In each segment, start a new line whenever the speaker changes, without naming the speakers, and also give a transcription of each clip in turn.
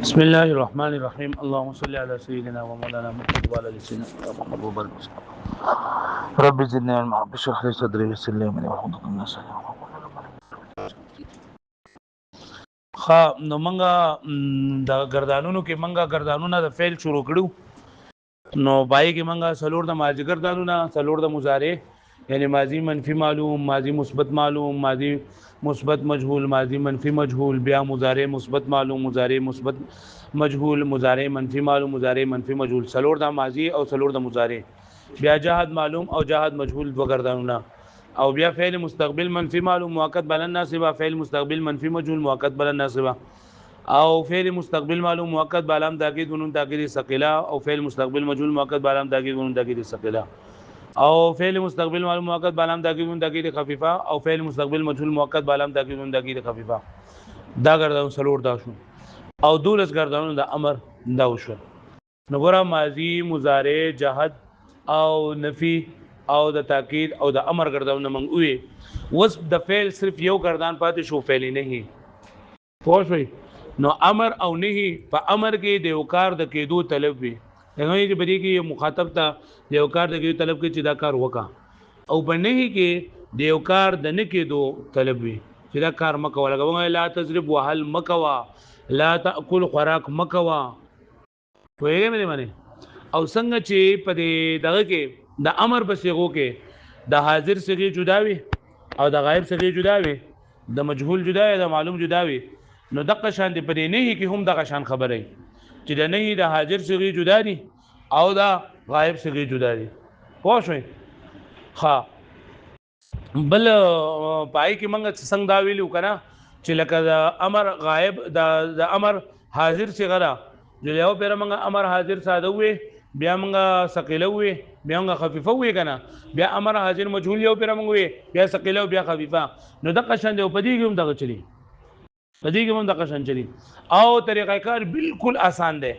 بسم الله الرحمن الرحيم اللهم صل على سيدنا ومولانا محمد وعلى ال سيدنا محمد وبارك وسلم رب زدني علما رب اشرح لي صدري ويسر لي امري واحلل عقدة من لساني خا نو منګه د ګردانونو کې منګه ګردانونه د فعل شروع کړو نو پای کې منګه سلور د ماضی ګردانونه سلور د مضارع یعنی ماضی منفی معلوم ماضی مثبت معلوم ماضی مثبت مجهول ماضی منفی مجهول بیا مضارع مثبت معلوم مضارع مثبت مجهول مضارع منفی معلوم مضارع منفی مجهول سلور د ماضی او سلور د مضارع بیا جهاد معلوم او جهاد مجهول وګردانونه او بیا فعل مستقبل منفی معلوم مؤکد بلن ناصبه فعل مستقبل منفی مجهول مؤکد بلن ناصبه او فعل مستقبل معلوم مؤکد بعلام تاکید ونون تاکید ثقيله او فعل مستقبل مجهول مؤکد بعلام تاکید ونون تاکید ثقيله او فعل مستقبل معلوم مؤکد بعلام تاکید ونون تاکید خفيفه او فعل مستقبل مجهول مؤکد بعلام تاکید ونون تاکید خفيفه دا ګرځاو سلور دا شو او دولس ګرځاو د امر دا وشو نو ګره ماضی مضارع جهاد او نفي او د تاکید او د امر ګرځاو نه منغوي وس د فعل صرف یو ګردان پاتې شو فعل نه هي پوښوي نو امر او نهي په امر کې د یو کار د کېدو طلب وي هغه چې بری کې مخاطب ته د یو کار د کېدو طلب کې چې دا کار وکا او په نهي کې د یو کار د نه کېدو طلب وي چې دا کار مکو لګو لا تضرب وهل مکوا لا تاكل خوراک مکوا وایي مې معنی او څنګه چې په دغه کې د امر په صيغو کې د حاضر صيغه جدا وي او د غایب صيغه جدا وي د مجهول جدا وي د معلوم جدا وي نو دغه شان دی پرې نه کې هم دغه شان خبره چې د نه د حاضر صيغه جدا دي او د غایب صيغه جدا دي پوه شئ ها بل پای کې موږ څنګه دا ویلو کنه چې لکه د امر غایب د امر حاضر صيغه را جوړیاو پر موږ امر حاضر ساده وي بیا موږ ثقيله وي بیا موږ خفيفه وي کنه بیا امر حاضر مجهول یو پر موږ وي بیا ثقيله بیا خفيفه نو دغه شان دی په دې کې هم دغه چلی پدې کې هم د قشن چلی او طریقہ کار بالکل آسان دی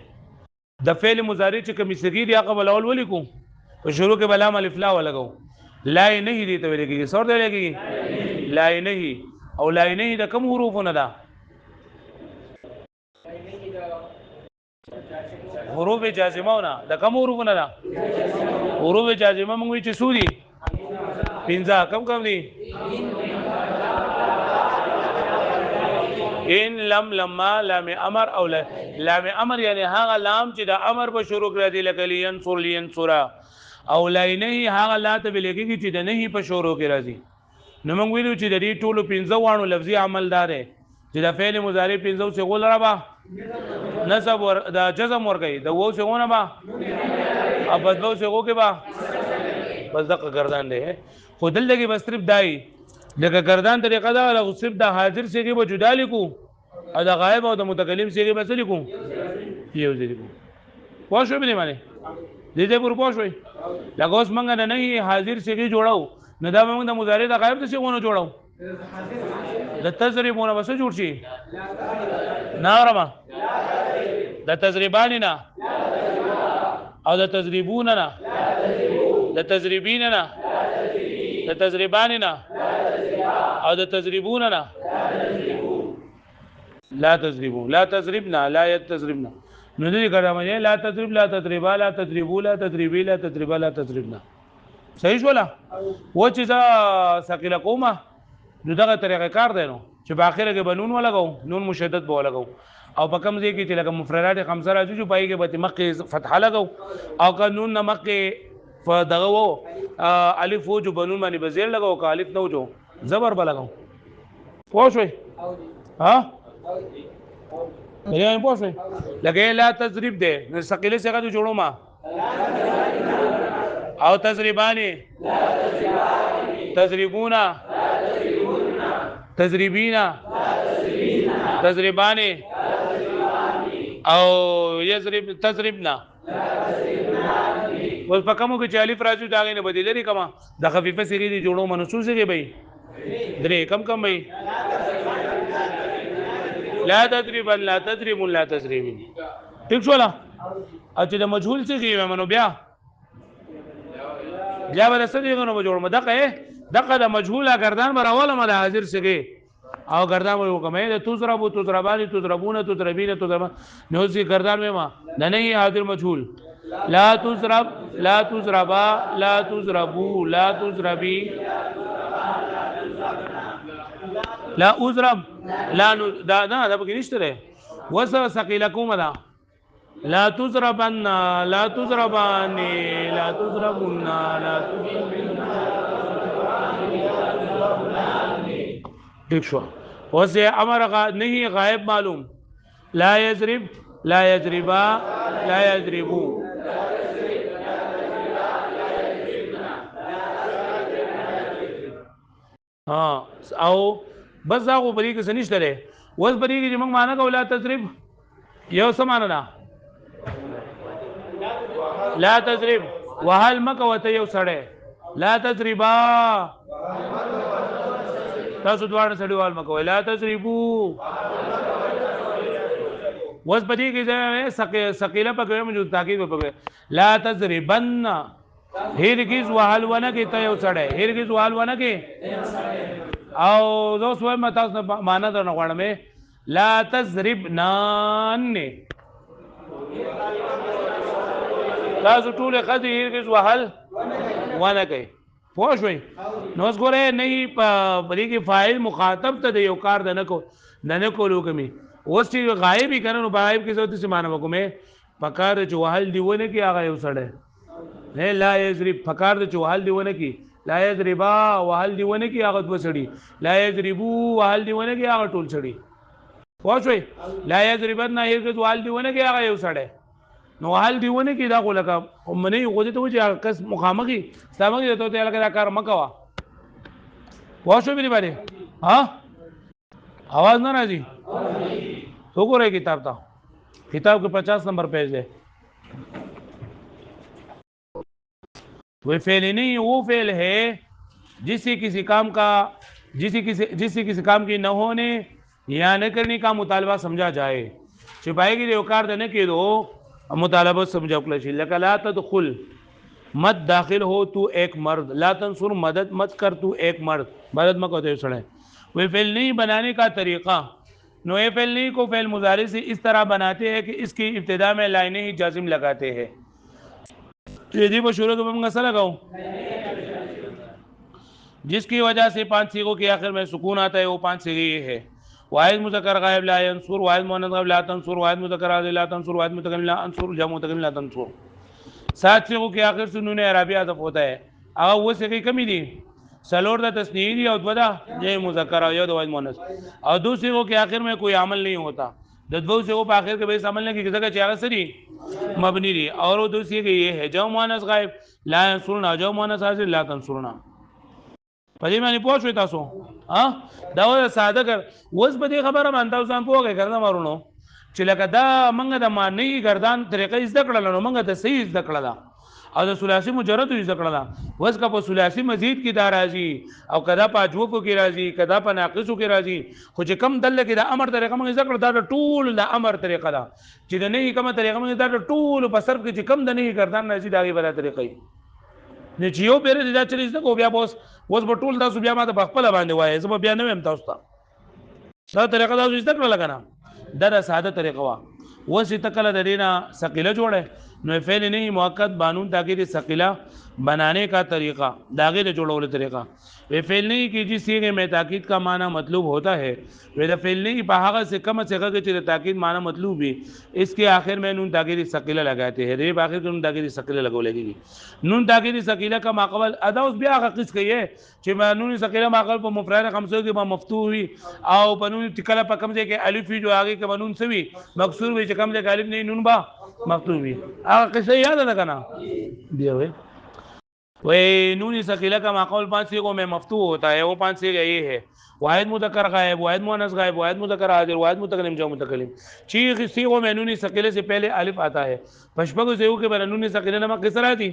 د فعل مضارع چې کوم صيغه دی هغه اول ولیکو په شروع کې بلام الف لا ولګو لا نه دي ته ویل کېږي سور دی لګي لا نه او لا نه د کوم حروفونه ده حروف جازمهونه د کوم حروفونه ده حروف جازمه موږ چې سوري پنځه کم دي ان لم لما لام امر او لام امر یعنی هغه لام چې د امر په شروع کړی دی لکه لینصر لینصر او لا نه هغه لا ته بلګي چې د نه په شروع کې راځي نو موږ ویلو چې د دې ټولو 15 وانو لفظي عمل دار چې د فعل مضارع 15 څخه غول را با نسب ور د جزم ور کوي د وو څخه با اب بدو څخه کې با بس دغه گردان دی خو دلته کې بس صرف دای دغه گردان طریقه دا له صرف د حاضر صيغه به جدا لیکو او د غائب او د متکلم صيغه به لیکو یو ځای لیکو واښو به نه معنی دې پر پوښوي لکه اوس موږ نه حاضر صيغه جوړاو نه دا موږ د مضارع د غائب د صيغونو جوړاو د تضریبونه بس جوړ شي نارما د تضریبان نه او د تضریبون نه د تضریبین نه د تضریبان نه او د تضریبون نه لا تضریبون لا تضربنا لا يتضربنا نو دې ګرامه لا تضرب لا تضربا لا تضربوا لا تضربي لا تضربا لا تضربنا صحیح ولا و چې ثقيله قومه نو دغه طریقه کار دی نو چې په اخره کې بنون ولګو نون مشدد به ولګو او په کوم ځای کې چې لکه مفردات خمسه راځي چې پای کې به مخکې فتحه لګو او قانون نه مخکې فدغه وو الف وجو بنون باندې بزیر لګاو کا الف نو جو زبر بلګاو پوښوي ها مې پوښوي لکه لا تضریب دے نو ثقيله څنګه جوړو ما او تضریبانی تضریبونا تضریبینا تضریبانی او یضرب تضربنا ول پکمو کې الف راځي دا غي نه بدل لري کما د خفيفه صيغه دي جوړو منصوص صيغه به درې کم به لا تضرب لا تضرب لا تضرب ٹھیک شو لا او چې د مجهول صيغه منو بیا بل څه دي نو جوړو دغه د مجهوله گردان بر اوله مد حاضر صيغه او گردان مو کومه د تضرب تضربان تضربون تضربین تضرب نو سی گردان میں ما نه حاضر مجهول لا تضرب لا تضربا لا تضربو لا تضربی لا اضرب لا دا دا پکې نشته ده وسه ثقيله کومه ده لا تضربن لا تضربان لا تضربن لا ٹھیک شو وسه امر نہیں غائب معلوم لا يضرب لا يضربا لا يضربو ها او بس دا خو بری کې سنشت لري وس بری کې موږ معنا کوو لا تضرب یو سمانه ده لا تضرب وهل مکوته یو سړی لا تضربا تاسو دوه سړی وال مکو لا تضربو وس بری کې ثقيله په موجود تاکید په لا تضربن هرگز وهل ونه کې ته یو سړی هرگز وهل ونه کې او زه سوې متاسو معنا درنه غواړم لا تضربنان تاسو ټول خدي هرگز وهل ونه کوي پوه شئ نو اوس ګوره نه په بری کې فاعل مخاطب ته یو کار نه کولو کوي اوس چې غایب کړي نو غایب کې څه څه معنا وکومه پکار چې وهل دیونه کې هغه یو سړی نه لا یضرب پکار چې وهل دیونه کې لا یضربا وهل دیونه کې هغه دو سړي لا یضربو وهل دیونه کې هغه ټول سړي پوه شئ لا یضربن نه هرګز وهل دیونه کې هغه یو سړی نو وهل دیونه کې دا خو لکه منی غوډه ته چې کس مخامخي سمګي ته ته لکه دا کار مکوا پوه شئ به باندې ها आवाज نه راځي تو ګورئ کتاب ته کتاب کې 50 نمبر پیج ہے وہ فعل نہیں وہ فعل ہے جس سے کسی کام کی نہ ہونے یا نہ کرنے کا مطالبہ سمجھا جائے چھپائے گی جو کار دینے کے دو مطالبہ سمجھا کلشی لکا لا تدخل مت داخل ہو تو ایک مرد لا تنصر مدد مت کر تو ایک مرد مدد مت کرتے سڑے وہ فعل نہیں بنانے کا طریقہ نو یہ فعل نہیں کو فعل مضارع سے اس طرح بناتے ہیں کہ اس کی ابتدا میں لائنیں ہی جازم لگاتے ہیں جی وہ شروع کو میں مسئلہ لگاؤں جس کی وجہ سے 5 صیغوں کے آخر میں سکون آتا ہے وہ 5 صیغے یہ ہے واحد مذکر غائب لا ينصر واحد مؤنث غائب لا تنصر واحد مذکر حاضر لا تنصر واحد متکلم لا انصر جمع متکلم لا تنصر 7 صیغوں کے آخر سے نون اعرابی حذف ہوتا ہے اگر وہ صیغے کمی دی سلور دا تثنیه دی او دودا جمع مذکر او واحد مؤنث اور دو صیغوں کے آخر میں کوئی عمل نہیں ہوتا د دوو صيغو په اخر کې به عمل نه کیږي ځکه چې هغه سری مبني دي اور وہ دوسری کې یہ ہے جو مؤنث غائب لا ينصرنا جو مؤنث حاضر لا تنصرنا پدې باندې پوه شئ تاسو ها دا و ساده کر اوس په دې خبره باندې تاسو هم پوهه کړئ مارونو چې لکه دا منګه د معنی گردان طریقې زده کړل نو منګه د صحیح زده کړل او د ثلاثي مجرد زده کړل اوس کا په ثلاثي مزید کې دا راځي او کدا په اجوب کې راځي کدا په ناقصو کې راځي خو چې کم دل کې د امر طریقه موږ زده کړل دا ټول د امر طریقه ده چې د نه کومه طریقه موږ دا ټول په صرف کې چې کم د نه گردان راځي دا غي بل طریقې نه چې یو پیره دا چلی زده کو بیا اوس په ټول تاسو بیا ما ته خپل باندې وایي زه بیا نه ویم تاسو ته دا طریقه تاسو زده کړل کنه دا ساده طریقه وا اوس تکله د دینه ثقيله جوړه نو فعل نہیں مؤکد بانون تاکید ثقيله بنانے کا طریقہ داغے نے جوڑنے طریقہ وہ فعل نہیں کہ جس صيغے میں تاکید کا معنی مطلوب ہوتا ہے وہ فعل نہیں بہاغت سے کم صيغہ کے تاکید معنی مطلوب بھی اس کے آخر میں نون تاکید ثقيله لگاتے ہیں ریب آخر میں نون تاکید ثقيله لگو لگے گی نون تاکید ثقيله کا ماقبل ادا اس بیا قص کہی ہے کہ نون ثقيله ماقبل پر مفرد خمسوں کے مفتوح ہوئی او بنون تکلا پر کم سے کہ الف جو آگے کے بنون سے بھی مکسور بھی کم سے کہ الف نہیں نون با مفتوح بھی آگے قصہ یاد ہے نا دیا ہوئے وہ نون ثقيله کا ماقبل 5 صيغوں میں مفتوح ہوتا ہے وہ 5 صيغے یہ ہے واحد مذکر غائب واحد مؤنث غائب واحد مذکر حاضر واحد متکلم جمع متکلم چھ صيغوں میں نون ثقيله سے پہلے الف آتا ہے پشپگ صيغوں کے بعد نون ثقيله نما کسر آتی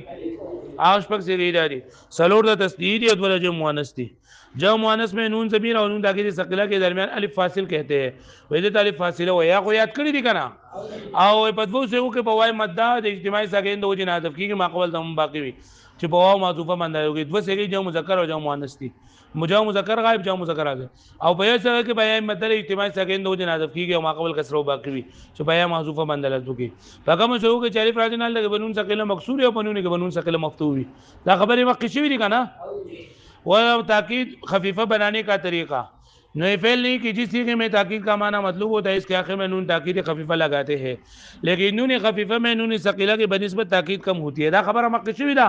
آشپگ سے غیر آتی سلور دا تسدید یا دولا جمع مؤنث تھی جمع مؤنث میں نون ضمیر اور نون تاکید ثقيله کے درمیان الف فاصل کہتے ہیں وجد الف فاصله و یا کو یاد کړی دي کنه او په دوه صيغوں کے بوای مدہ د اجتماعي ساکن د وجه حذف کی ما قبل تم باقی وي چې په واو معطوفه باندې وي دوه سګي جمع مذکر او جمع مؤنث دي مجمع مذکر غائب جمع مذکر راځي او په یو سره کې بیان مدل اجتماع سګین دوه جن حذف کیږي او ماقبل کسرو باقی وي چې بیان محذوفه باندې لازم کی فقام شو کې چالف راځي نه لګي بنون ثقيله مکسور او بنون کې بنون ثقيله مفتوح وي دا خبره مخکې شوی دي کنه و تاکید خفیفه بنانے کا طریقہ نئے فعل نہیں کہ جس صيغے میں تاکید کا معنی مطلوب ہوتا ہے اس کے آخر میں نون تاکید خفیفہ لگاتے ہیں لیکن نون خفیفہ میں نون ثقیلہ کی بنسبت تاکید کم ہوتی ہے دا خبر مخکې شوی دا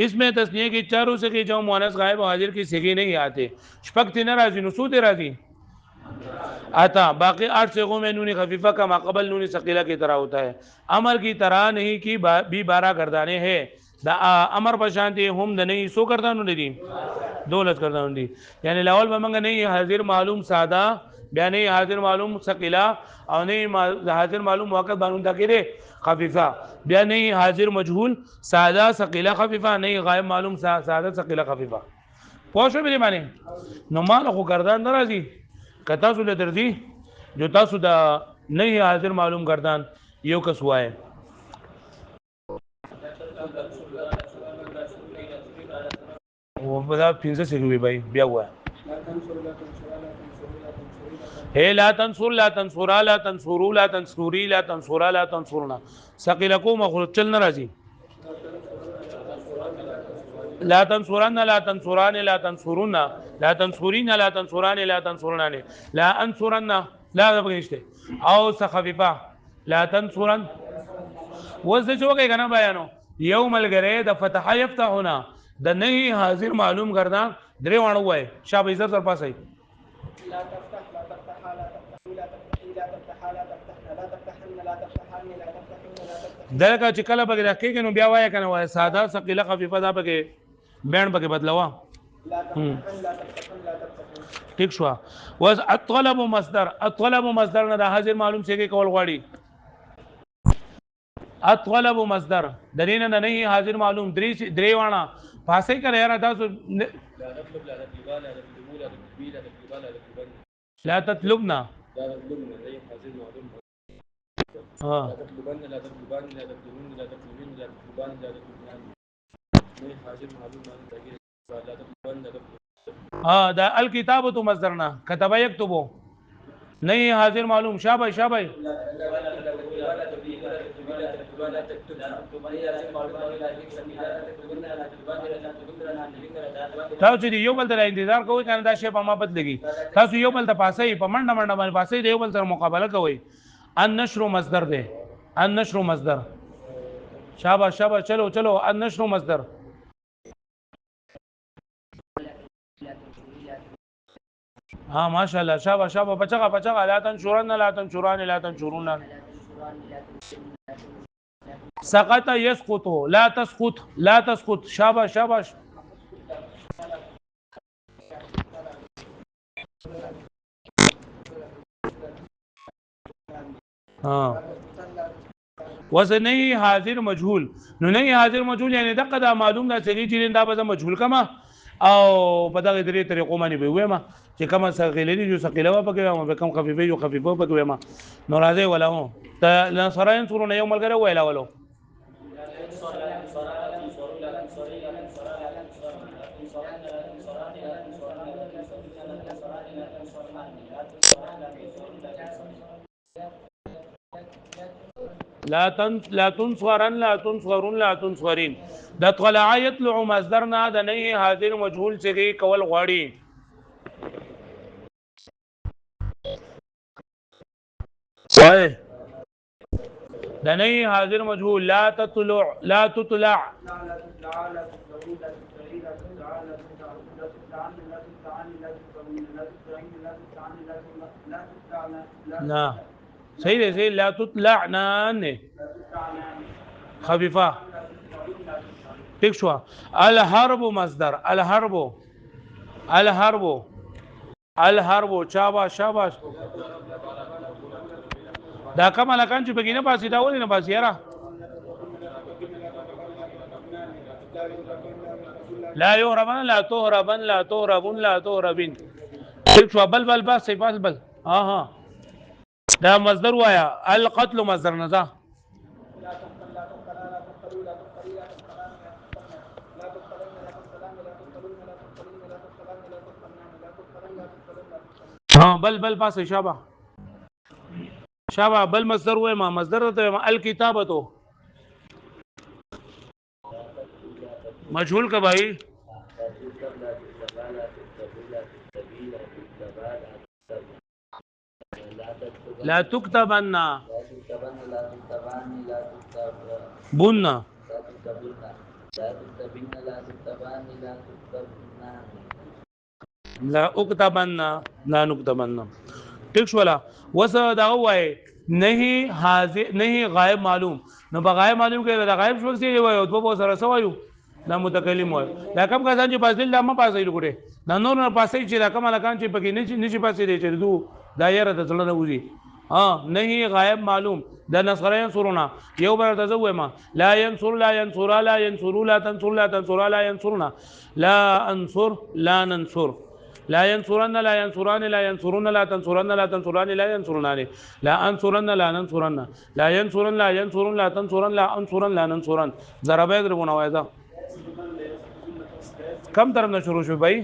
اس میں تسنیہ کی چاروں سے کہ جو مؤنث غائب و حاضر کی صيغے نہیں آتے شپږ ته ناراضي نو سود راضي آتا باقی 8 صيغوں میں نون خفیفہ کا ماقبل نون ثقیلہ کی طرح ہوتا ہے امر کی طرح نہیں کی بھی 12 گردانے ہیں دا امر پشانتی هم د نه سو گردانو دي دولت گردانو دي یعنی لاول به منګ نه حاضر معلوم ساده بیا نه حاضر معلوم ثقيله او نه حاضر معلوم موقت بانون تاکید خفیفه بیا نه حاضر مجهول ساده ثقيله خفیفه نه غائب معلوم ساده ثقيله خفیفه پوه شو به معنی نو مال خو گردان ناراضي کتا سو له دردي جو تاسو دا نه حاضر معلوم گردان یو کس وای او بدا 15 سیګوي بھائی بیا وای هي لا تنصر لا تنصر لا تنصروا لا تنصري لا تنصر لا تنصرنا ثقيلكم مخرج چل ناراضي لا تنصرن لا تنصران لا تنصرون لا تنصرين لا تنصران لا تنصرنان لا انصرن لا بغيشته او خفيفه لا تنصرن وزه چوکې کنه بیانو یوم الغره د فتح یفتحنا د نه حاضر معلوم گردان درې وانه وای شابه عزت تر پاسه لا تفتح لا تفتح لا تفتح لا تفتح لا تفتح لا تفتح لا تفتحن لا تفتحن لا تفتحن دغه چې کله بګی راکېږي نو بیا وای کنه وای ساده ثقيله خفيفه دا بګی بیان بګی بدلوا لا تفتحن لا تفتحن لا تفتحن ٹھیک شو واز الطلب مصدر الطلب مصدر نه د حاضر معلوم څخه کول غواړي الطلب مصدر درین نه نه حاضر معلوم درې وانا فاسې کړه یاره تاسو لا تطلبنا ها ها دا الكتابه مصدرنا كتب يكتب نہیں حاضر معلوم شابه شابه تاسو دی یو بل ته انتظار کوئ کنه دا شی په ما بدلږي تاسو یو بل ته پاسې په منډه منډه باندې پاسې دی یو بل سره مقابله کوئ النشر مصدر دی النشر مصدر شابه شابه چلو چلو النشر مصدر ها ماشاءالله شابه شابه بچغه بچغه لا تنشرن لا تنشران لا تنشرون سقط يسقط لا تسقط لا تسقط شابه شابه ها وزنه حاضر مجهول نو نه حاضر مجهول یعنی دغه دا معلوم دا چې چې دا به مجهول کما او په دغه درې طریقو باندې به وېما چې کومه ثقيله دي جو ثقيله و پکې او کوم خفيفه جو خفيفه پکې وېما نو راځي ولا هو ته نصرين سورونه یو ملګری ویلا ولو لا تنصرن لا تنصرون لا تنصرين د طلع يطلع مصدرنا د نه حاضر مجهول څخه کول غواړي صحیح د نه حاضر مجهول لا تطلع لا تطلع لا صحیح دی صحیح لا تطلعنا خفيفه ٹھیک شو الحرب مصدر الحرب الحرب الحرب شاباش شاباش دا کوم لکان چې بګینه پاسې دا ولې نه پاسې یاره لا يهربن لا تهربن لا تهربون لا تهربين ٹھیک شو بل بل بس بل بل ها ها دا مصدر وایا القتل مصدر نزا بل پاسه شابه بل مصدر وای ما مصدر ته الکتابه مجهول کا بھائی لا تكتبن بن لا اكتبن لا نكتبن ٹھیک شو ولا وس دا وای نہیں حاضر نہیں غائب معلوم نو بغائب معلوم کې دا غائب شو سی وای او په سره سوایو دا متکلم وای دا کم کسان چې پاسې لا ما پاسې لګوره دا نور نه پاسې چې دا کوم لکان چې پکې نشي پاسې دی چې دو دایره د ځل نه وځي نہیں غائب معلوم دا نصر ينصرنا یو بر تزوی ما لا ينصر لا ينصر لا ينصر لا تنصر لا تنصر لا ينصرنا لا انصر لا ننصر لا ينصرن لا ينصران لا ينصرون لا تنصرن لا تنصران لا ينصرنان لا انصرن لا ننصرن لا ينصرن لا ينصرون لا تنصرن لا انصرن لا ننصرن ضرب يضربون وایذا کم طرف نه شروع شو بھائی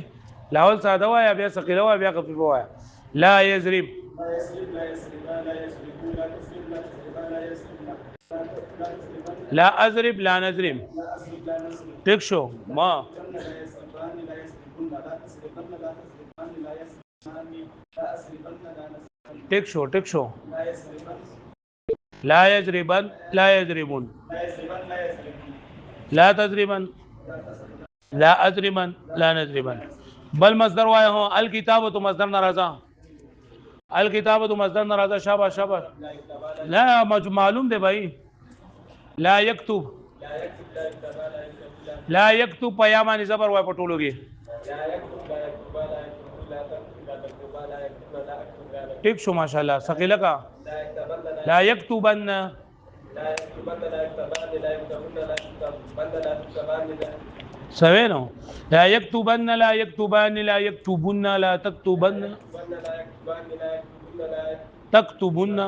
لاول ساده وایا بیا ثقيله وایا بیا خفيفه وایا لا يضرب لا اضرب لا نضرب ٹھیک شو ما ٹھیک شو لا يضربن لا يضربون لا تضربن لا اضربن لا نضربن بل مصدر وای هو الکتابه مصدر ناراضه الکتابه مصدر ناراضه شابه لا معلوم دی بھائی لا يكتب لا يكتب پیامان زبر وای پټولوږي ٹھیک شو ماشاءالله ثقيله کا لا يكتبن سوينو لا يكتبن لا يكتبان لا يكتبن لا تكتبن تكتبن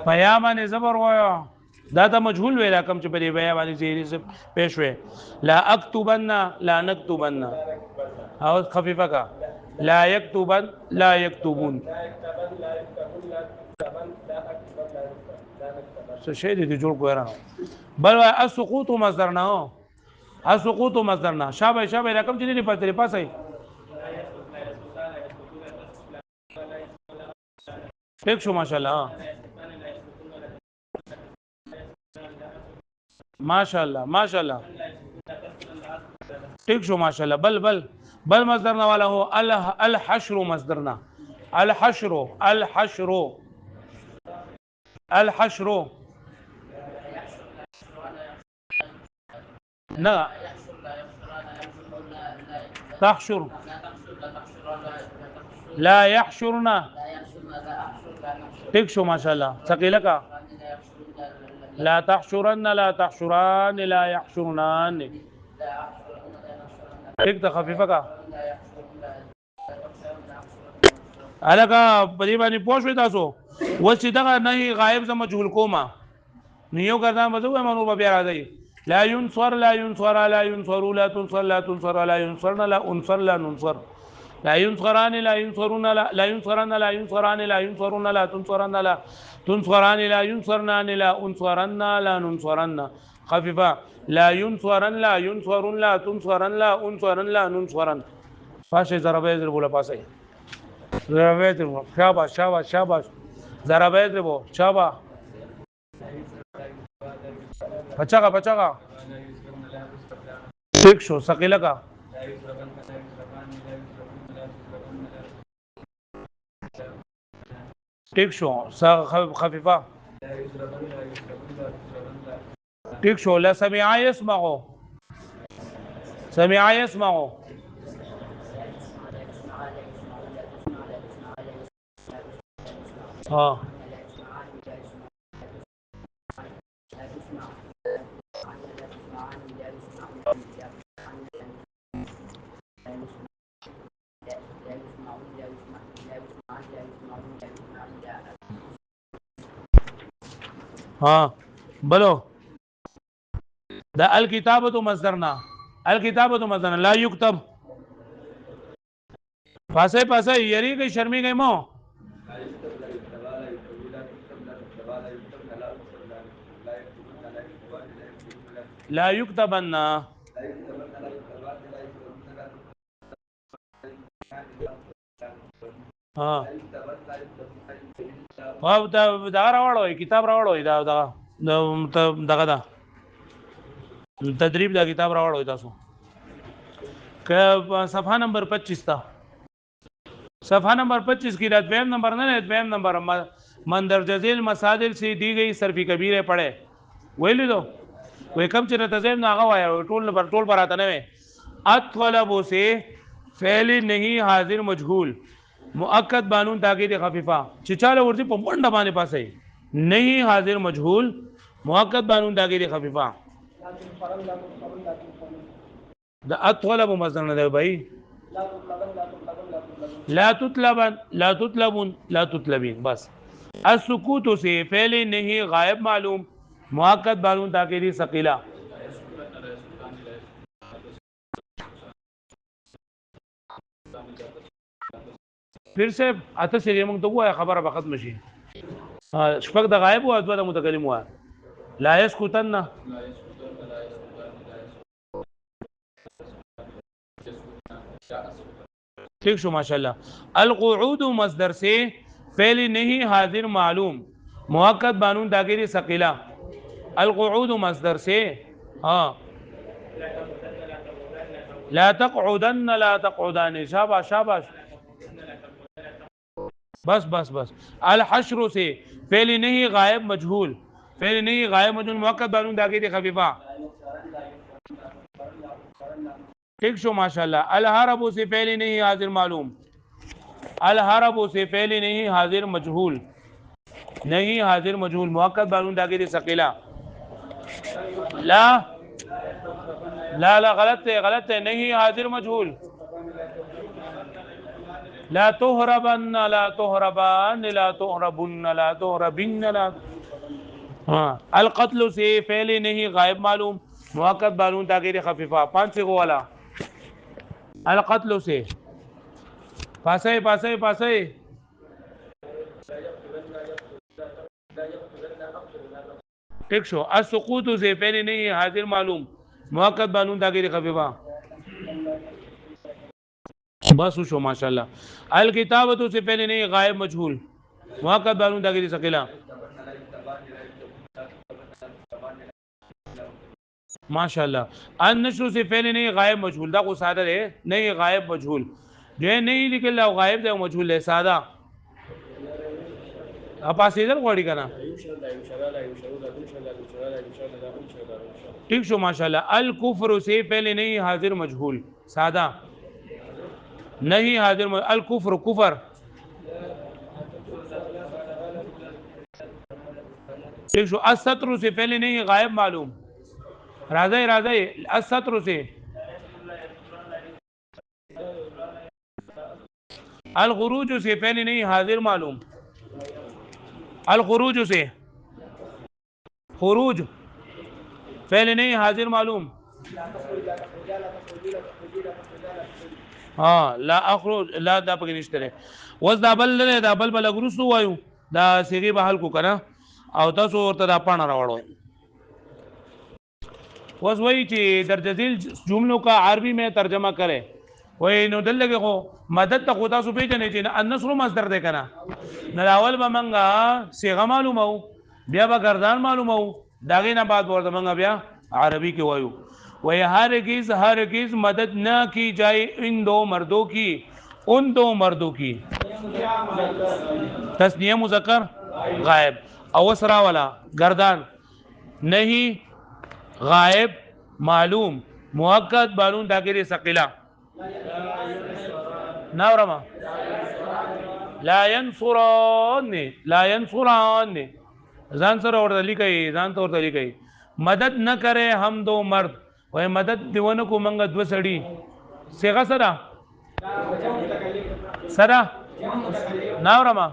پیامان زبر وای دا ته مجهول ویلا کم چې په دې بیا باندې زیری پېښ وې لا اكتبن لا نكتبن او خفيفه کا لا يكتبن لا يكتبون څه شی دې جوړ کوی بل السقوط مصدر نه السقوط مصدر نه شابه رقم چې دې په طریقه پاسه ٹھیک شو ماشاءالله ماشاءالله ٹھیک شو ماشاءالله بل مصدرنا والا هو الحشر مصدرنا الحشر لا تحشر لا يحشرنا ٹھیک شو ماشاءالله ثقيله کا لا تحشرن لا تحشران لا يحشرنان ٹھیک ته خفيفه کا الکا پدې باندې پوښوي تاسو وڅ دغه نه غائب ز مجهول کوما نیو ګرځم وځو منو بیا راځي لا ينصر لا ينصر لا ينصر لا تنصر لا تنصر لا ينصرن لا انصر لا ننصر لا ينصران لا ينصرون لا ينصرن لا ينصران لا ينصرون لا تنصرن لا تنصران لا ينصرنان لا انصرن لا ننصرن خفيفه لا ينصرن لا ينصرون لا تنصرن لا انصرن لا ننصرن فاشه ضربه يضرب ولا پاسه ضربه يضرب شاباش ضربه يضرب شابا بچا ٹھیک شو ثقيله کا ٹھیک شو خفيفه ٹھیک شو لا سمع يسمع ها بلو دا الكتابه مصدرنا لا يكتب पासे पासे यरी गई शर्मी गई मो ला युक्तबन्ना हाँ दगा रावड़ो किताब रावड़ो दगा दा तदरीब दा किताब रावड़ो तासो सफ़ा नंबर 25 था सफ़ा नंबर 25 की द्वैम नंबर ना द्वैम नंबर मंदरजल मसादिल से दी गई सरफी कबीर पढ़े वही ली दो वही कम चिर तजेम नागा आया टोल पर आता नवे अतलबो से फैली नहीं हाजिर मजहूल मुअक्कद बानून ताकीद खफीफा चिचाले उर्दी पंडा माने पास है नहीं हाजिर मजहूल मुअक्कद बानून ताकीद खफीफा द अतलबो मसलन दे भाई ला तुतलबन ला तुतलबुन ला तुतलबीन बस असुकूत से फैली नहीं गायब मालूम मुअक्कद बानून ताकीद सकीला फिर से अत से मंग तो हुआ खबर अब खत्म शी शफक द गायब हुआ अथवा द मुतकल्लिम हुआ ला यस्कुतन्ना ठीक शो माशाल्लाह अल-क़ुऊद मसदर से फ़ेल नहीं हाजिर मालूम मुअक्कद बानून ताकीद सकीला अल-क़ुऊद मसदर से हाँ ला तक़उदन्न ला तक़उदान शाबाश शाबाश बस बस बस अल-हश्र से फ़ेल नहीं गायब मजहूल फ़ेल नहीं गायब मजहूल मुअक्कद बानून ताकीद खफीफा ठीक शो माशाल्लाह अल-हरब से फ़ेल नहीं हाजिर मालूम अल-हरब से फ़ेल नहीं हाजिर मजहूल नहीं हाजिर मजहूल मुअक्कद बानून ताकीद सकीला ला ला ला गलत है नहीं हाजिर मजहूल ला तुहरबन ला तुहरबन ला तुहरबुन ला तुहरबिन ला हाँ अल-क़त्ल से फ़ेल नहीं गायब मालूम मुअक्कद बानून ताकीद खफीफा 5 से को वाला अल-क़त्ल से पासे पासे पासे ठीक शो असुकूत से फ़ेल नहीं हाजिर मालूम मुअक्कद बानून ताकीद खफीफा बस शो माशाल्लाह अल किताबत से फ़ेल नहीं गायब मजहूल मुअक्कद बानून ताकीद सकीला माशाल्लाह अन नश्र से फ़ेल नहीं गायब मजहूल दा को सादा है नहीं गायब मजहूल जो है नहीं निकल रहा गायब है मजहूल है सादा आप इधर कोड़ी करना ठीक शो माशाल्लाह अल कुफ्र से पहले नहीं हाजिर मजहूल सादा नहीं हाजिर अल कुफ्र कुफर ठीक शो असत्र से पहले नहीं गायब मालूम राजा राजा असत्र से अल खुरूज से पहले नहीं हाजिर मालूम अल खुरूज से खुरूज पहले नहीं हाजिर मालूम हाँ ला अखरुज ला दा पके निश्ते वस दा बल ने दा बल बल गुरुसु वायु दा सिगी बहाल को कना او تاسو ورته دا پاڼه راوړو वस वही چې درجزیل جملوں کا عربی میں ترجمہ کرے وای نو دلګه خو مدد ته خدا سو پیژنې چې النصر مصدر ده کنه نه اول به منګه صيغه معلومه بیا به گردان معلومه داغه نه بعد ورته منګه بیا عربی کې وایو وای هرگز مدد نہ کی جائے ان دو مردوں کی उन दो मर्दों की तस्निया मुज़क्कर गायब अवसरा वाला गर्दान नहीं गायब मालूम मुअक्कद बानून ताकीद सकीला नावरमा ला यंसुरान जान सर और लिखई जान तो और लिखई मदद न करे हम दो मर्द वह मदद दिवन को मंग द्वसड़ी सेगा सरा सरा नावरमा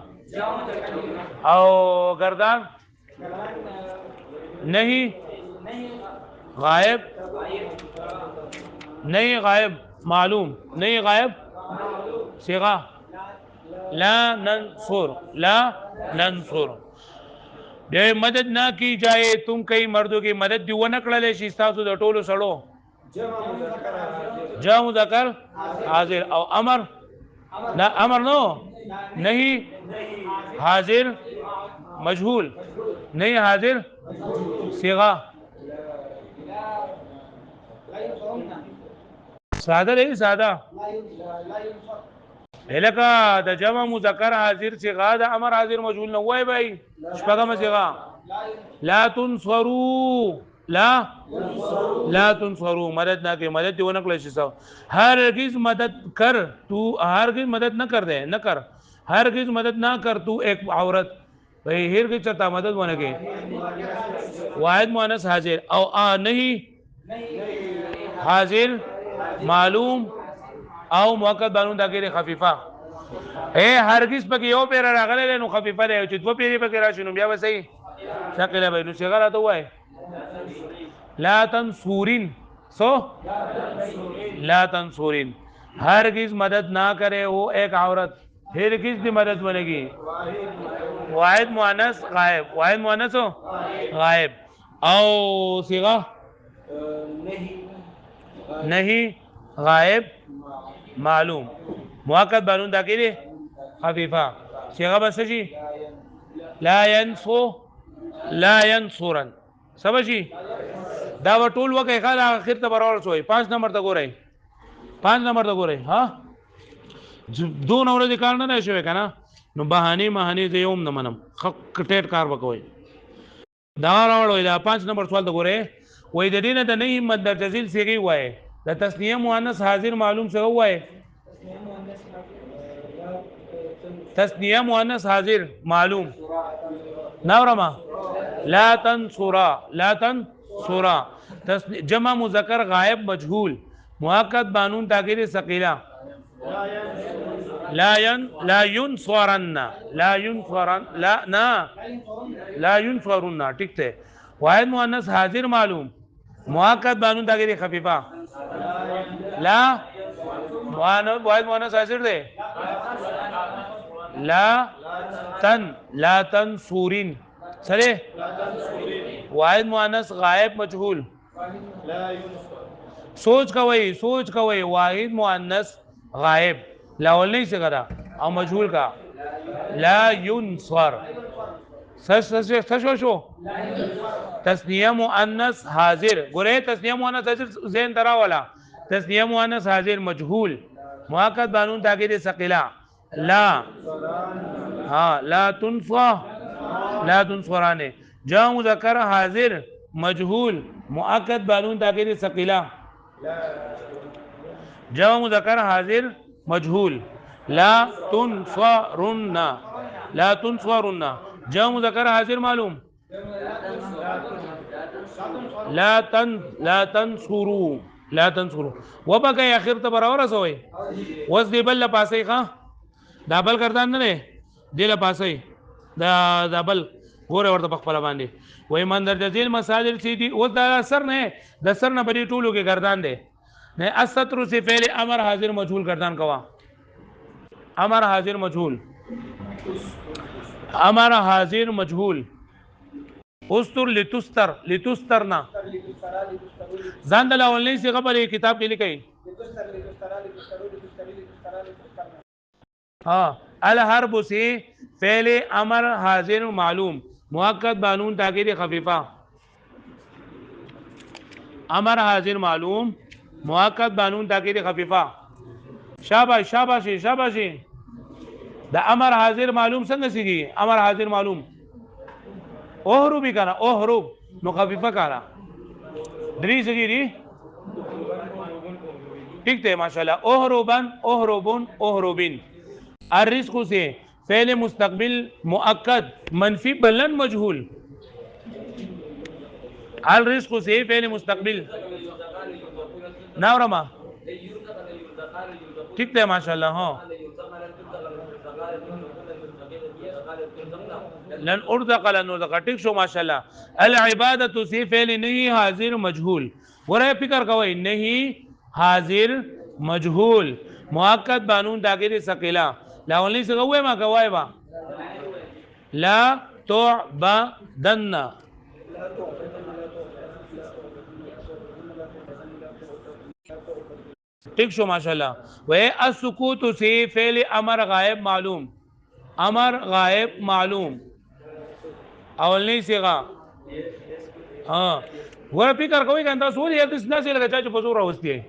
आओ गर्दान नहीं गायब मालूम नहीं गायब صيغه لا ننصر لا ننصر دې مدد نه کی جائے تم کئی مردوں کی مدد دی ونه کړل شي تاسو د ټولو سړو جمع مذکر حاضر او امر لا امر نو نہیں حاضر مجهول نہیں حاضر صيغه ساده دی ساده الکه د جمع مذکر حاضر صيغه د امر حاضر مجهول نه وای بھائی شپږم صيغه لا تنصروا لا تنصروا مدد نہ کہ مدد دیونه کړی شي هرگز مدد کر تو هرگز مدد نہ کر دے نہ کر هرگز مدد نہ کر تو ایک عورت بھائی هرگز چتا مدد ونه کې واحد مؤنث حاضر او نہیں حاضر معلوم او موقت بانون داخله خفیفه اے هرگز پکې یو پیر راغله نو خفیفه دی چې دو پیری پکې راشي نو بیا به صحیح ثقيله به نو صيغه راته وای لا تنصورین سو لا تنصورین ہرگز مدد نہ کرے وہ ایک عورت ہرگز دی مدد بنے گی واحد مؤنث غائب واحد مؤنث غائب او صيغه نہیں غائب معلوم مؤکد بانون داخله خفیفه صيغه بس شي لا ينصرن سبا شي دا ټول وکي خاله اخر ته برابر شوی 5 نمبر ته ګورئ 5 نمبر ته ګورئ ها دو نمبر دي کار نه شوی کنه نو بهاني زه یوم نه منم ټیټ کار وکوي دا راوړل دا 5 نمبر سوال ته ګورئ وای د دینه د نه مد تزیل صيغه وای د تسنیه مؤنث حاضر معلوم څه وای تسنیه مؤنث حاضر معلوم نورما لا تنصرا جمع مذکر غائب مجهول مؤکد بانون تاکید ثقيله لا ينصرن ٹھیک ہے واحد مؤنث حاضر معلوم مؤکد بانون تاکید خفیفه لا واحد مؤنث حاضر دے لا تنصورین سرے واحد مؤنث غائب مجهول سوچ کوئی واحد مؤنث غائب لاول نہیں سے کرا او مجهول کا لا ينصر سش شو تسنیه مؤنث حاضر ګوره تسنیه مؤنث حاضر ذهن درا والا تسنیه مؤنث حاضر مجهول مؤکد بانون تاکید ثقيله لا تنصران جمع مذکر حاضر مجهول مؤکد بانون تاکید ثقيله جمع مذکر حاضر مجهول لا تنصرن جمع مذکر حاضر معلوم لا تنصروا وبکه اخر ته برابر سوې وس دی بل پاسې ښا دا بل کردان نه دی له پاسې دا بل ګوره ورته په خپل باندې وای مندر جزیل مساجد سي دي اوس دا سر نه د سر نه بری ټولو کې گردان دی نه استر سے فعل امر حاضر مجهول گردان کوا امر حاضر مجهول استر لتسترنا ځان د اولنۍ څخه په کتاب کې لیکي الحرب سے فعل امر حاضر معلوم مؤکد بانون تاکید خفیفه امر حاضر معلوم مؤکد بانون تاکید خفیفه شاباشی دا امر حاضر معلوم څنګه سیږي امر حاضر معلوم احرب کنا احرب نو خفیفه کنا درې سیږي ٹھیک ہے ماشاءاللہ احربن الرزق سے فعل مستقبل مؤکد منفی بلن مجهول الرزق سے فعل مستقبل ناورما ٹھیک ہے ماشاءاللہ ہاں لن ارزق ٹھیک شو ماشاءاللہ العبادت سے فعل نہیں حاضر مجهول ورے فکر کوئی نہیں حاضر مجهول مؤکد بانون تاکید ثقيله لا ولني څنګه وای ما کوي با لا تعبدن ٹھیک شو ماشاءاللہ و السکوت سے فعل امر غائب معلوم امر غائب معلوم اولنی صيغه ها ور فکر کوي کنده سو دې د سنا سره لګا چې په زور راوستي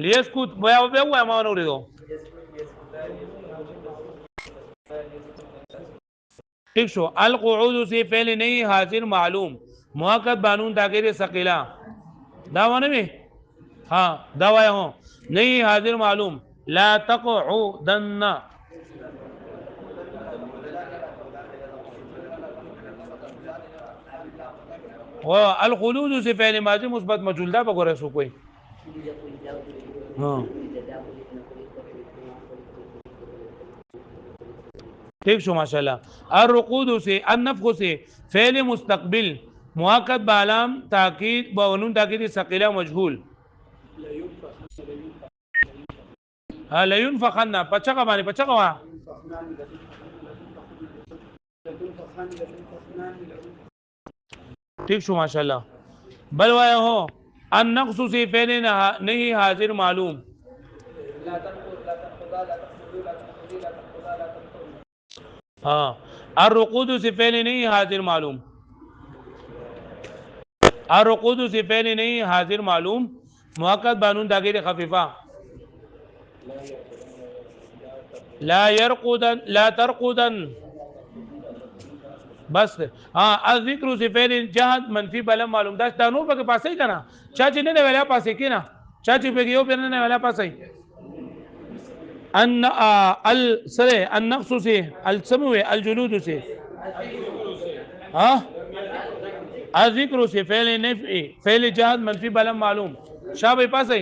لیسکوت بیا بیا ما نو ورېدو ٹھیک شو القعود سے فعل نہیں حاضر معلوم مؤکد بانون تاکید ثقيله دا ونه می ها دا وای هو نہیں حاضر معلوم لا تقعدن والخلود سے فعل ماضی مثبت مجهول دا بګوره سو کوئی ها ٹھیک شو ماشاءاللہ الرقود سے النفخ سے فعل مستقبل مؤکد بعلام تاکید بونون تاکید ثقيله مجهول ها لا ينفخن پچغه باندې پچغه ٹھیک شو ماشاءاللہ بل وایا ہو النقص سے فعل نہیں حاضر معلوم ہاں الرقود سے فعل نہیں حاضر معلوم الرقود سے فعل نہیں حاضر معلوم مؤکد بانون تاکید خفیفہ لا يرقدن لا ترقدن بس ها الذکر سے فعل جهد منفی بل معلوم دا نور پکې پاسې کنا چا چې نه ویلا پاسې کینا چا چې پکې یو په نه ویلا پاسې ان السره النقص سے السمو الجلود سے ها الذکر سے فعل نفی فعل جهد منفی بل معلوم شابه پاسې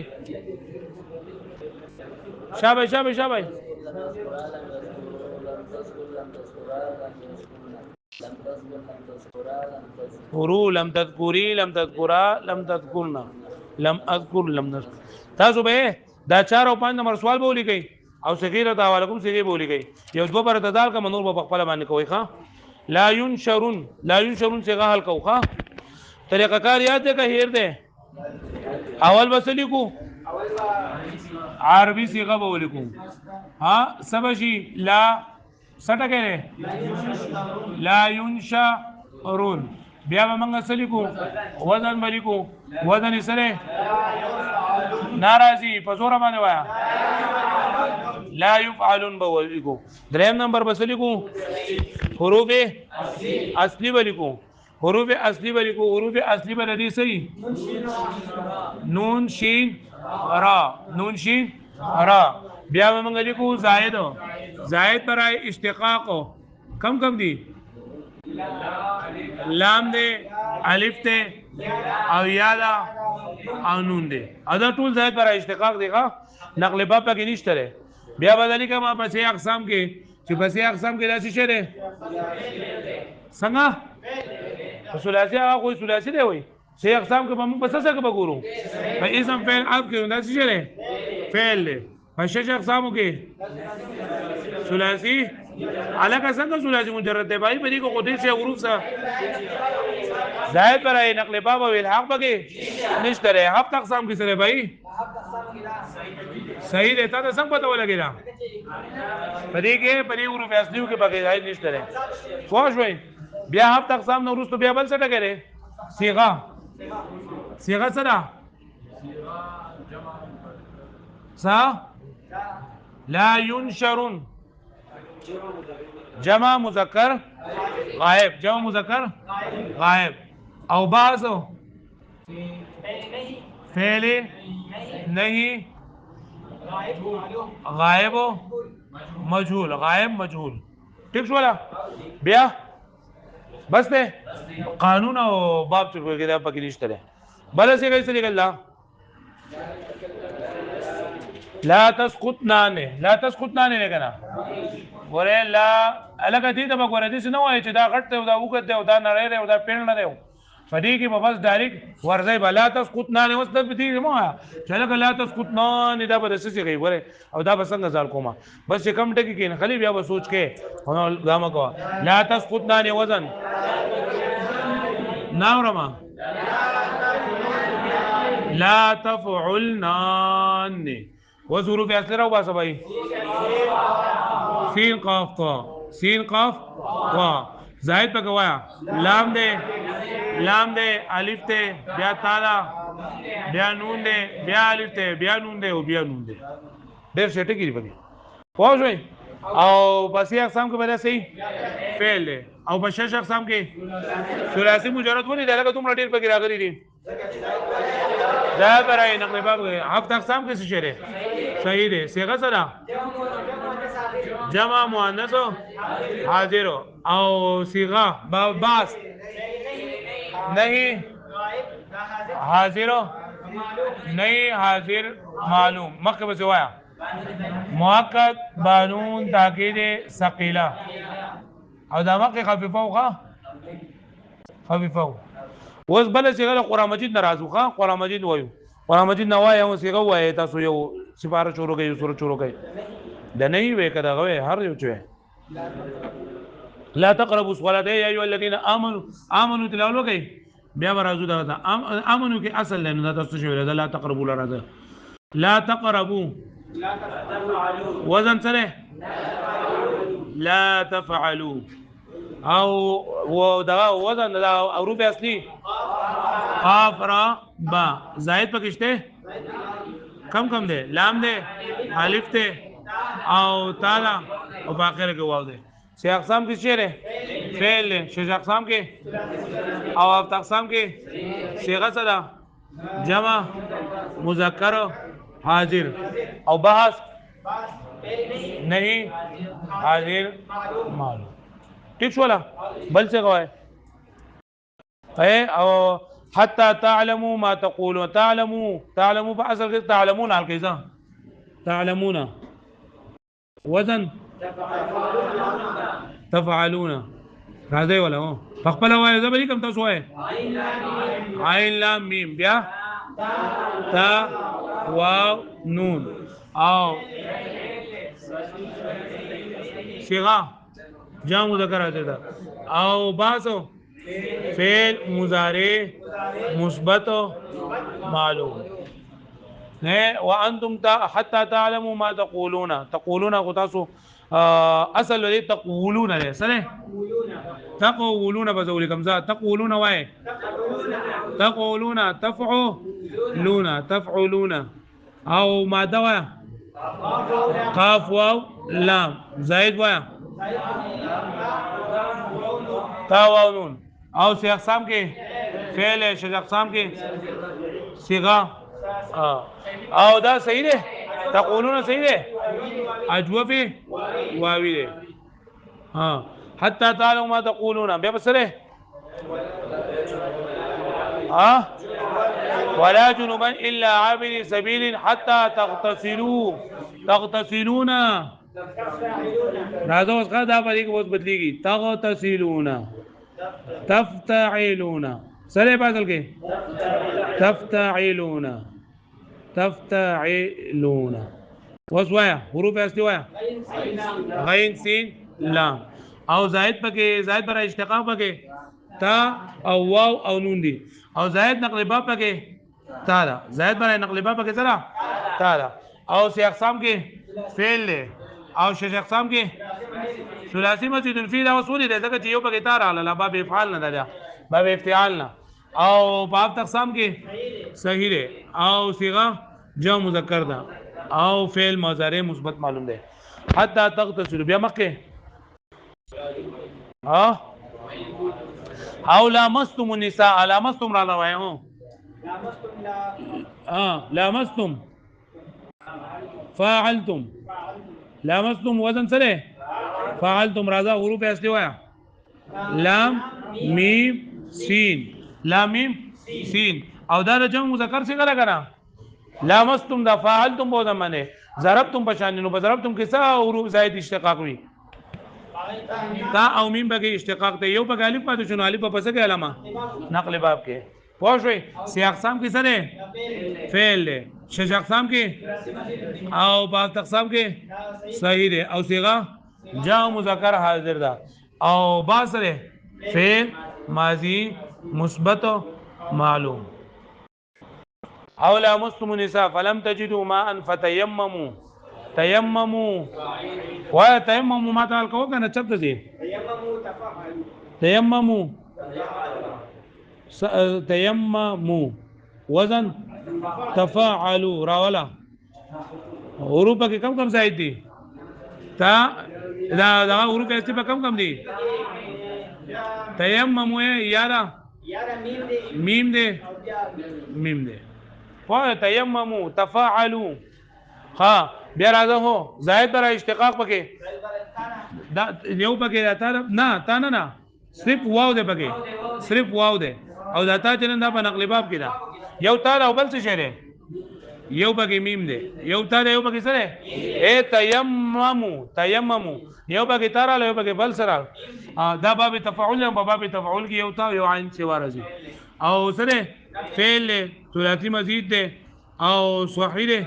شابه ورو لم تذکری لم تذکرا لم تذکرنا لم اذکر لم نذکر تاسو به دا 4 او 5 نمبر سوال بولی گئی او صغیره دا علیکم صغیره بولی گئی یو دو پر تدال کا منور په خپل باندې کوي ښا لا ينشرون صيغه حل کو ښا طریقہ کار یاد ده که هیر ده اول بسلی کو عربی صيغه بولی کو ها سبشی لا سټه کړي لا ينشرون بیا به موږ سلی کو وزن ملیکو وزن سره ناراضي په زور باندې وایا لا يفعلون بولیکو دریم نمبر بسلی کو حروف اصلی بلیکو حروف اصلی بلیکو حروف اصلی بلدی صحیح نون شین را بیا به موږ لیکو زائد برای اشتقاق کم دی لام دے الف دے او یادا او نون دے ادا ټول زائد برای اشتقاق دی نقل باب پکې نشته لري بیا بدلی کما پسې اقسام کې چې پسې اقسام کې داسې شه ده څنګه ثلاثي هغه کوئی ثلاثي دی وای چې اقسام کې موږ پسې څه کې وګورو په اسم فعل اپ کې داسې شه ده فعل له په شش اقسامو کې ثلاثي علاقه څنګه ثلاثي مجرد دی بھائی په دې کو قدرت سے حروف سره زائد برای نقل باب او الحاق پکې نشته لري هفت اقسام کې سره بھائی صحیح دیتا ته څنګه پته ولګی دا پدې کې پدې حروف اصلیو کې پکې ځای نشته لري خوښ بیا هفت اقسام نو وروسته بیا بل څه ټکره صيغه سره لا ينشرون جمع مذکر غائب او بعض فعل نہیں غائب مجهول ٹھیک شو بیا بس ته قانون او باب څه کوي دا پکې نشته ده بل څه کوي څه لیکل لا تسقطنا نه کنه ګوره لا الګ دې ته وګوره دې څه نه وایي چې دا غټ ته او دا وګت دی او دا نری دی او دا پیڼ نه دی فدې کې به بس ډایرکټ ورځي به لا تسقطنان وسط دې ما چې لکه لا تسقطنان دا به څه کوي وره او دا به څنګه ځال کومه بس چې کم ټکی کې نه خلی بیا به سوچ کې دا مکو لا تسقطنان وزن ناورما لا تفعلنان وظروف اصل راو باسه بھائی سین قاف طا سین قاف طا زائد پہ گوایا لام دے الف تے بیا تالا بیا نون دے بیا الف تے بیا نون دے او بیا نون دے ډېر شټه کیږي پکې پوه شئ او پسې اقسام کې بیا صحیح فعل دی او په شش اقسام کې ثلاثي مجرد ولې دی لکه دومره ډېر پکې راغلي دي دا برای نقل باب هفت اقسام کې څه شی دی صحیح دی صيغه سره جمع مؤنث حاضر او صيغه باس نہیں حاضر نہیں حاضر معلوم مخکې به وایا مؤکد بانون تاکید ثقيله او دا مخکې خفيفه وخه خفيفه اوس بل صيغه قران مجید ناراضو ښا قران مجید وایو قران مجید نه وایي او صيغه وایي تاسو یو سپاره شروع کوي سورۃ شروع کوي د نه وي کدا غوي هر یو چوي لا تقربوا الصلاه يا ايها الذين امنوا تلاولو کوي بیا راځو دا امنو کې اصل نه دا تاسو شوی لا تقربوا راځه لا تقربوا وزن سره لا تفعلوا او دا وزن دا حروف اصلي قاف را با زائد پکشته کم ده لام ده الف ده او تالا او باقی کې واو ده سه اقسام کې چیرې فعل شش اقسام کې او هفت اقسام کې صيغه سره جمع مذکر حاضر او بحث نہیں حاضر معلوم ٹھیک شو لا بل سے گوائے او حتى تعلموا ما تقولون تعلموا فاصل کې تعلمون على كذا تعلمون وزن تفعلون راځي ولا هو خپل وای زبري کوم تاسو وای عین لام میم بیا تا واو نون او صيغه جمع مذکر راځي دا او باسو فعل مضارع مثبت معلوم نه وانتم حتى تعلموا ما تقولون غتاسو اصل ولې تقولون له سره تقولون بذول کمزه تقولون وای تقولون تفعلون او ماده وای قاف واو لام زائد وای تا واو نون او سی اقسام کې فعل شش اقسام کې صيغه او دا صحیح ده تقولون صحیح ده اجوبه واوی ده ها حتى تعلموا ما تقولون بیا بسره ولا جنبا الا عابر سبيل حتى تغتسلون راځو اوس دا په دې کې اوس بدليږي تغتسلون تفتعلون سره بدل کې تفتعلون وسوایا حروف اصلي وایا غین سین لام او زائد پکې زائد پر اشتقاق پکې تا او واو او نون دي او زائد نقل با پکې تا دا زائد پر نقل با پکې سره تا دا او سی اقسام کې فعل له او شش اقسام کې ثلاثي مزید الفعل او اصول دي ځکه چې یو پکې تار علی باب افعال نه ده باب افتعال نه او باب اقسام کې صحیح ده او صيغه جمع مذکر ده او فعل مضارع مثبت معلوم ده حتى تغتسل بیا مکه او لامستم النساء لامستم را لوای هو لامستم فاعلتم لامستم وزن سره فاعلتم راځه حروف اصلي وایا لام میم سین لام میم سین او دا جمع مذکر څنګه راغلا لامستم دا فاعلتم بو زمانه ضربتم بشان نو ضربتم کې څه حروف زائد اشتقاق وي تا او میم بګي اشتقاق ته یو بګ الف پاتې شنو الف په څه کې علامه نقل باب کې پوه شئ سی اقسام کې څه ده فعل ده شش اقسام کې او پاک اقسام کې صحیح ده او صيغه جمع مذکر حاضر ده او با سره فعل ماضی مثبت معلوم او لامستم النساء فلم تجدوا ماء فتيمموا تيمموا وتيمموا ما تعال کو کنه چرته دي تيمموا تيمموا وزن تفاعلوا راولا حروف کې کم زائد دي تا دا حروف کې په کم دي تيمموا یارا میم دے پوه تیممو تفاعلو ها بیا راځه هو زائد پر اشتقاق پکې دا یو پکې راته نه صرف واو دے پکې صرف واو دے او دا تا چنن دا په نقل باب کې دا یو تا او بل څه شی دی یو پکې میم دے یو تا یو پکې سره اے تیممو یو پکې تارا یو پکې بل سره دا باب تفاعل او باب تفاعل کې یو تا یو عین سی وارزي او سره فعل ثلاثی مزید ده او صحیح ده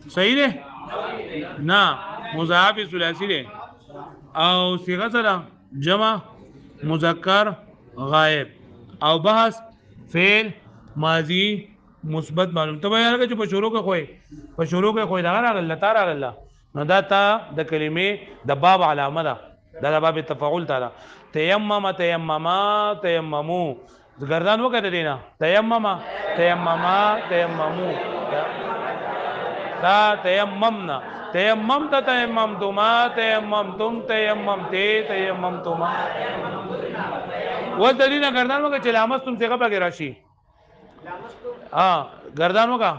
صحیح ده نه مضاعف ثلاثی ده او صيغه سره جمع مذکر غائب او بحث فعل ماضی مثبت معلوم ته یاره چې په شروع کې خوې دا راغله تا راغله نو دا تا د کلمې د باب علامه ده دا د باب تفاعل تا تیممو گردان وکړه دینا تیممو تا تیممنا تیممت تیممتما تیممتم تیممتما ودلینا گردان وکړه چې لامستم څنګه پکې راشي گردان وکړه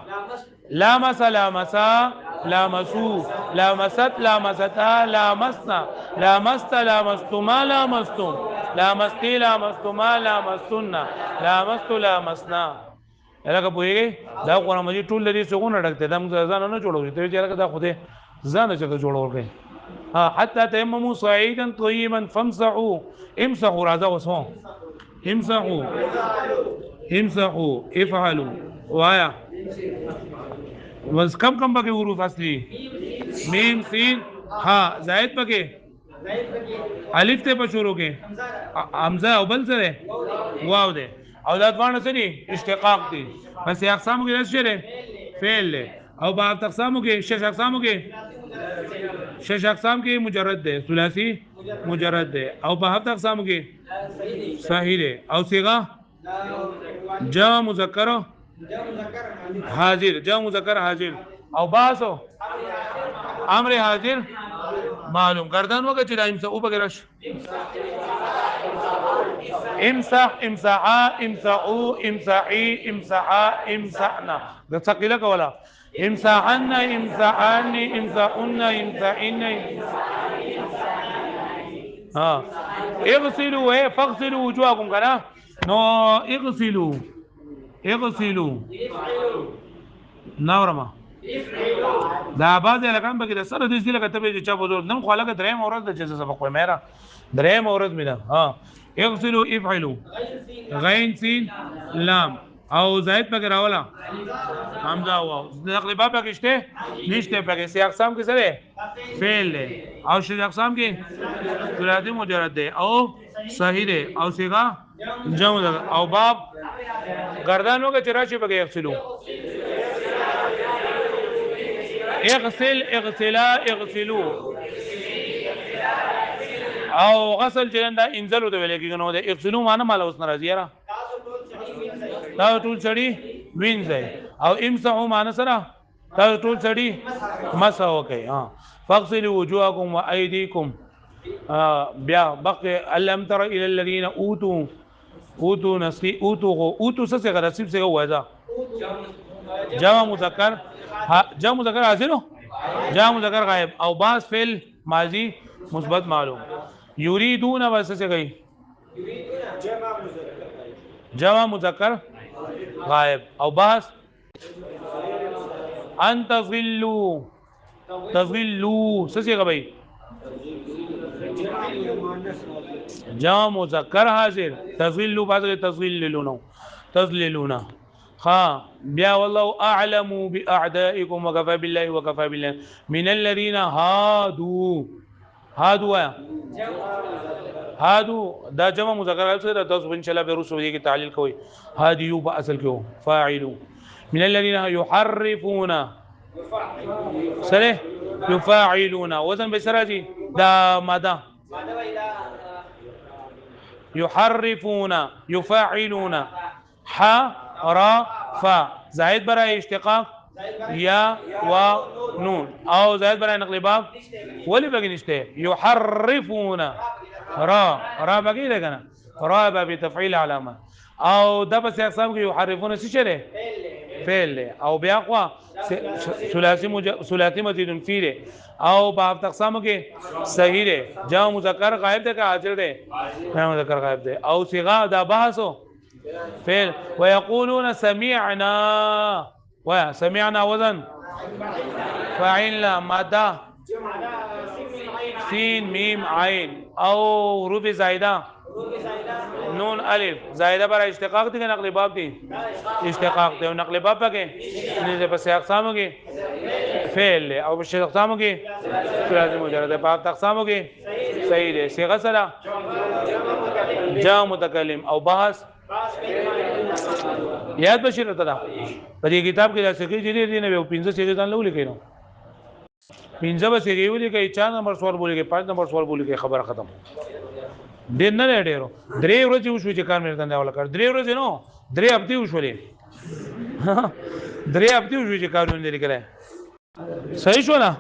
لامس لامسا لامسو لامست لامستا لامسنا لامست لامستما لامستم لامستی لامستما لامستنا لامست لامسنا الګه پوهیږي دا قرآن مجید ټول لري څنګه ډکته د موږ ځان نه جوړوي ته چې الګه دا خوده ځان چې جوړول کوي حتى تيمموا صعيدا طيبا فامسحوا امسحوا راځه وسو امسحوا افعلوا وایا وز کم پکې حروف اصلي میم سین ها زائد پکې الف ته په شروع کې حمزه او بل سره واو ده او دا دوانه سره اشتقاق دي پس اقسام کې راشي فعل او بعض اقسامو کې شش اقسام کې مجرد ده ثلاثي مجرد ده او بعض اقسامو کې صحیح ده او صيغه جمع مذکر حاضر او باسو امر حاضر معلوم گردان وکړه چې دایم څه او بغیرش امسح امسحا امسحو امسحي امسحا امسحنا د ثقيله کولا امسحن امسحن امسحن امسحن اغسلوا فاغسلوا وجوهكم کنا نو اغسلوا نورما دا باز لکان بګی د سره د دې لکه ته چې چا بوزور نن خو لکه دریم اورز د چې سبق وای مېرا دریم اورز مینا اغسلوا افعلوا غین سین لام او زائد پکې راولا حمزه او نقل باب پکې شته نشته پکې سی اقسام کې سره فعل له او شش اقسام کې ثلاثی مجرد ده او صحیح ده او صيغه جمع او باب گردان وکړه چې راشي پکې اغسلوا اغسلوا او غسل چرنده انزلو ته ویل کېږي نو د اغسلوا معنی مال اوس ناراضی را دا ټول سړی وینځي او امسحوا معنی سره دا ټول سړی مسح وکي فاغسلوا وجوهكم وايديكم بیا بقي الم تر الى الذين اوتوا نسي اوتوا څه غرسيب څه وایدا جمع مذکر حاضر جمع مذکر غائب او باس فعل ماضی مثبت معلوم یریدون واسه څه کوي جمع مذکر غائب او باس ان تظلوا څه څه کوي جمع مذکر حاضر تذلوا بعض تذللون تذللون ها بیا والله اعلم باعدائكم وكفى بالله من الذين هادوا هادو دا جمع مذکر حاضر ده تاسو ان شاء الله به رسو دي کې تعلیل کوي هادیو په اصل کې هو فاعلو من الذين يحرفون سره يفاعلون وزن بسراجي دا ماده يحرفون يفاعلون ح را فا زائد برای اشتقاق یا و نون او زائد برای نقل باب ولی بگی نشته يحرفون را بگی ده کنه را به تفعیل علامه او دا پس اقسام کې يحرفون څه چره فعل او بیا خوا ثلاثی مزید فی او باب اقسام کې صحیح ده جمع مذکر غائب ده که حاضر ده جمع مذکر غائب ده او صيغه دا بحثو فعل ويقولون سمعنا وزن فاعلنا ماده سين ميم عين او حروف زائده نون الف زائده برای اشتقاق دي نقل باب دي اشتقاق دي او نقل باب پکې نه په اقسامو کې فعل او په اقسامو کې لازم مجرد په اقسامو کې صحیح دي صيغه سره جمع متکلم او بحث یاد بشیر ته دا په دې کتاب کې دا صيغه دي نه 15 صيغه ځان لولې کینو 15 به صيغه ولې کوي 4 نمبر سوال بولې کوي 5 نمبر سوال بولې کوي خبره ختم دین نه ډیرو درې ورځې وشو چې کار مې تنده ولا کړ درې ورځې نو درې هفتې وشولې درې هفتې وشو چې کارونه لري کړه صحیح شو نه